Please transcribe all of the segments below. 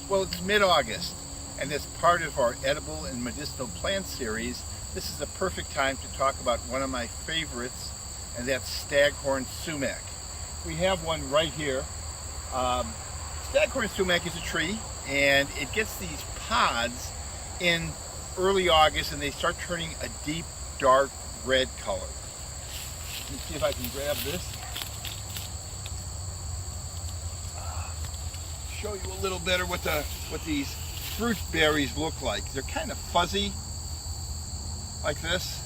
Well, it's mid-August, and as part of our edible and medicinal plant series, this is a perfect time to talk about one of my favorites, and that's staghorn sumac. We have one right here. Staghorn sumac is a tree, and it gets these pods in early August, and they start turning a deep, dark red color. Let me see if I can grab this. Show you a little better what these fruit berries look like. They're kind of fuzzy, like this.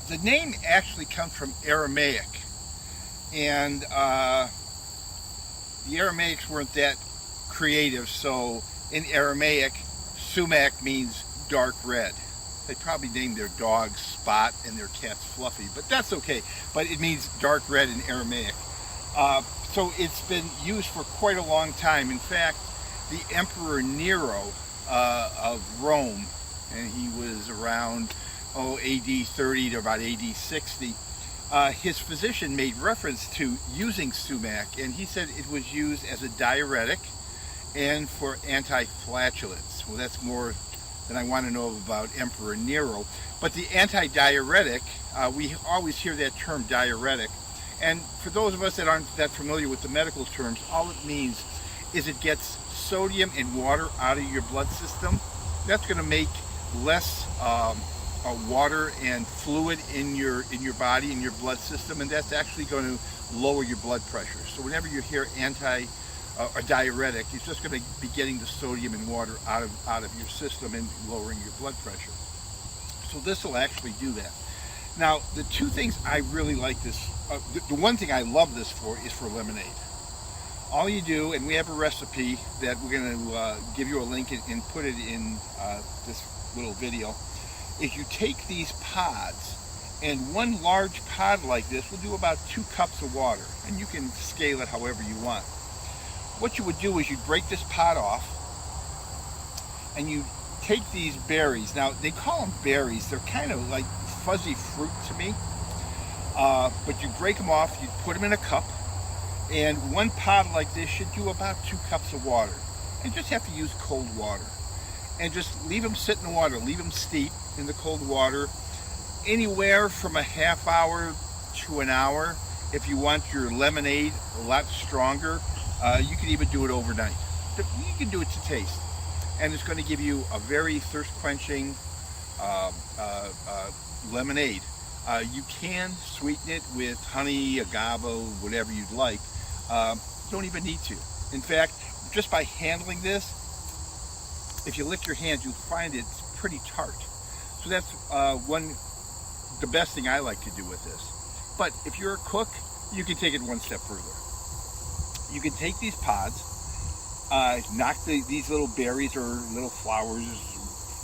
The name actually comes from Aramaic, and the Aramaics weren't that creative, so in Aramaic, sumac means dark red. They probably named their dog Spot and their cat Fluffy, but that's okay. But it means dark red in Aramaic. So it's been used for quite a long time. In fact, the Emperor Nero of Rome, and he was around AD 30 to about AD 60, his physician made reference to using sumac, and he said it was used as a diuretic and for anti-flatulence. Well, that's more than I want to know about Emperor Nero. But the anti-diuretic, we always hear that term diuretic. And for those of us that aren't that familiar with the medical terms, all it means is it gets sodium and water out of your blood system. That's going to make less water and fluid in your body, in your blood system, and that's actually going to lower your blood pressure. So whenever you hear a diuretic, it's just going to be getting the sodium and water out of your system and lowering your blood pressure. So this will actually do that. Now, the two things I really like this, the one thing I love this for is for lemonade. All you do, and we have a recipe that we're going to give you a link and put it in this little video, is you take these pods, and one large pod like this will do about 2 cups of water, and you can scale it however you want. What you would do is you'd break this pod off, and you take these berries. Now, they call them berries. They're kind of like fuzzy fruit to me. But you break them off, you put them in a cup, and one pod like this should do about 2 cups of water. And you just have to use cold water. And just leave them sit in the water, leave them steep in the cold water, anywhere from a half hour to an hour. If you want your lemonade a lot stronger, you can even do it overnight. You can do it to taste. And it's going to give you a very thirst-quenching lemonade. You can sweeten it with honey, agave, whatever you'd like. You don't even need to. In fact, just by handling this, if you lick your hands, you'll find it's pretty tart. So that's the best thing I like to do with this. But if you're a cook, you can take it one step further. You can take these pods, knock these little berries or little flowers,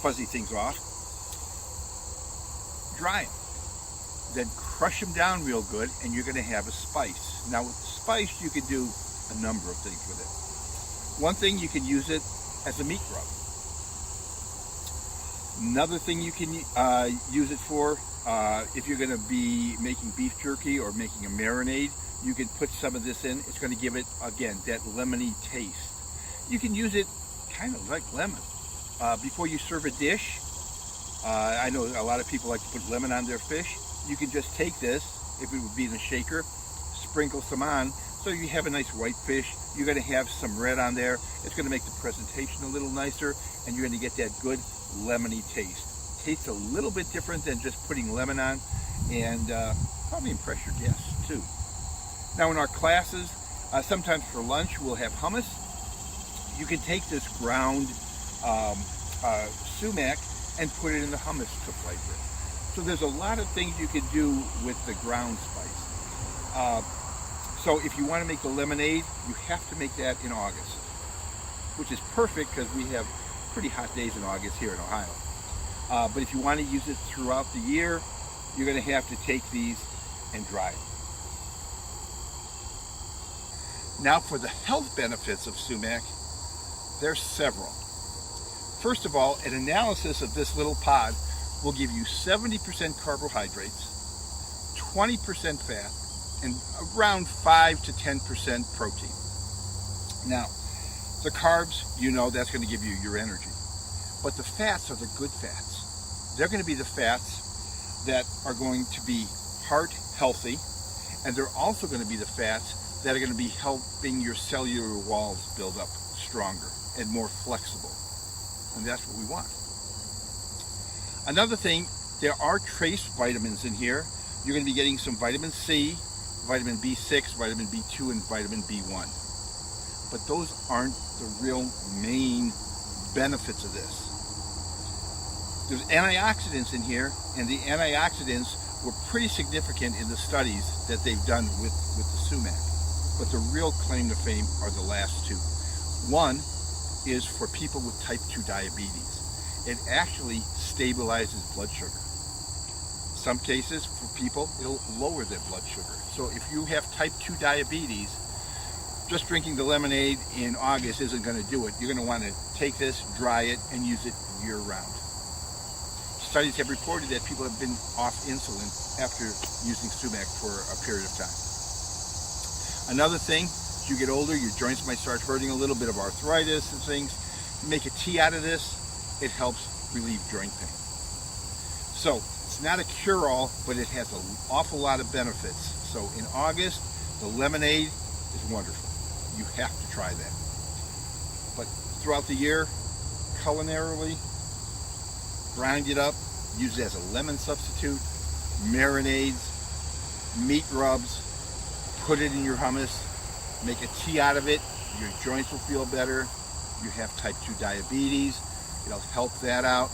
fuzzy things off, dry them, then crush them down real good, and you're going to have a spice. Now with the spice, you can do a number of things with it. One thing, you can use it as a meat rub. Another thing you can use it for, if you're going to be making beef jerky or making a marinade, you can put some of this in. It's going to give it, again, that lemony taste. You can use it kind of like lemon. Before you serve a dish, I know a lot of people like to put lemon on their fish. You can just take this, if it would be in a shaker, sprinkle some on, so you have a nice white fish. You're going to have some red on there. It's going to make the presentation a little nicer, and you're going to get that good lemony taste. Tastes a little bit different than just putting lemon on, and probably impress your guests too. Now in our classes, sometimes for lunch we'll have hummus. You can take this ground sumac and put it in the hummus to flavor it. So there's a lot of things you can do with the ground spice. So if you want to make the lemonade, you have to make that in August, which is perfect because we have pretty hot days in August here in Ohio. But if you want to use it throughout the year, you're going to have to take these and dry them. Now for the health benefits of sumac, there's several. First of all, an analysis of this little pod will give you 70% carbohydrates, 20% fat, and around 5 to 10% protein. Now, The carbs, you know, that's going to give you your energy. But the fats are the good fats. They're going to be the fats that are going to be heart healthy, and they're also going to be the fats that are going to be helping your cellular walls build up stronger and more flexible. And that's what we want. Another thing, there are trace vitamins in here. You're going to be getting some vitamin C, vitamin B6, vitamin B2, and vitamin B1. But those aren't the real main benefits of this. There's antioxidants in here, and the antioxidants were pretty significant in the studies that they've done with the sumac. But the real claim to fame are the last two. One is for people with type 2 diabetes. It actually stabilizes blood sugar. Some cases, for people, it'll lower their blood sugar. So if you have type 2 diabetes, just drinking the lemonade in August isn't going to do it. You're going to want to take this, dry it, and use it year-round. Studies have reported that people have been off insulin after using sumac for a period of time. Another thing, as you get older, your joints might start hurting, a little bit of arthritis and things. You make a tea out of this, it helps relieve joint pain. So it's not a cure-all, but it has an awful lot of benefits. So in August, the lemonade is wonderful. You have to try that. But throughout the year, culinarily, grind it up, use it as a lemon substitute, marinades, meat rubs, put it in your hummus, make a tea out of it, your joints will feel better. You have type 2 diabetes, it'll help that out,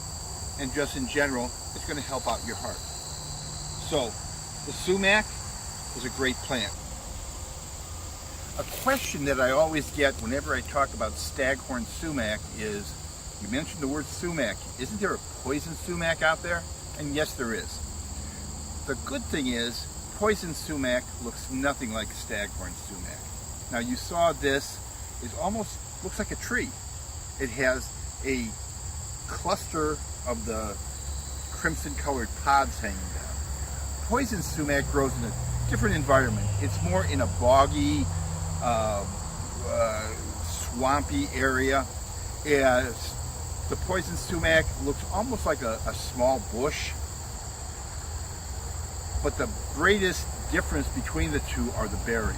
and just in general, it's going to help out your heart. So, the sumac is a great plant. A question that I always get whenever I talk about staghorn sumac is, you mentioned the word sumac. Isn't there a poison sumac out there? And yes, there is. The good thing is, poison sumac looks nothing like staghorn sumac. Now you saw this, it almost looks like a tree. It has a cluster of the crimson colored pods hanging down. Poison sumac grows in a different environment. It's more in a boggy, swampy area. The poison sumac looks almost like a small bush, but the greatest difference between the two are the berries.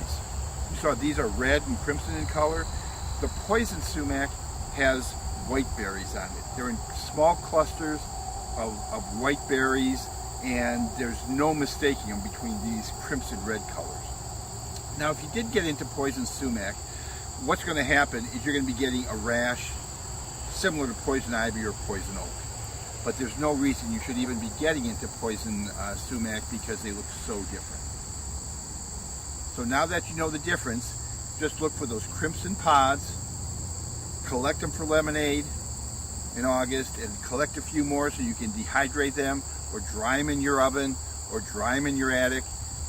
You saw these are red and crimson in color. The poison sumac has white berries on it. They're in small clusters of white berries, and there's no mistaking them between these crimson red colors. Now, if you did get into poison sumac, what's going to happen is you're going to be getting a rash similar to poison ivy or poison oak. But there's no reason you should even be getting into poison sumac because they look so different. So now that you know the difference, just look for those crimson pods, collect them for lemonade in August, and collect a few more so you can dehydrate them or dry them in your oven or dry them in your attic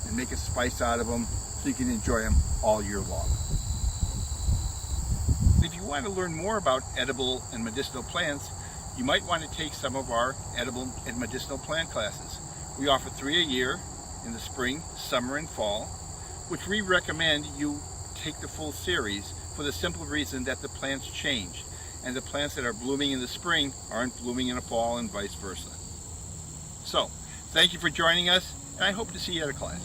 and make a spice out of them so you can enjoy them all year long. If you want to learn more about edible and medicinal plants, you might want to take some of our edible and medicinal plant classes. We offer 3 a year in the spring, summer, and fall, which we recommend you take the full series for the simple reason that the plants change, and the plants that are blooming in the spring aren't blooming in the fall and vice versa. So, thank you for joining us, and I hope to see you at a class.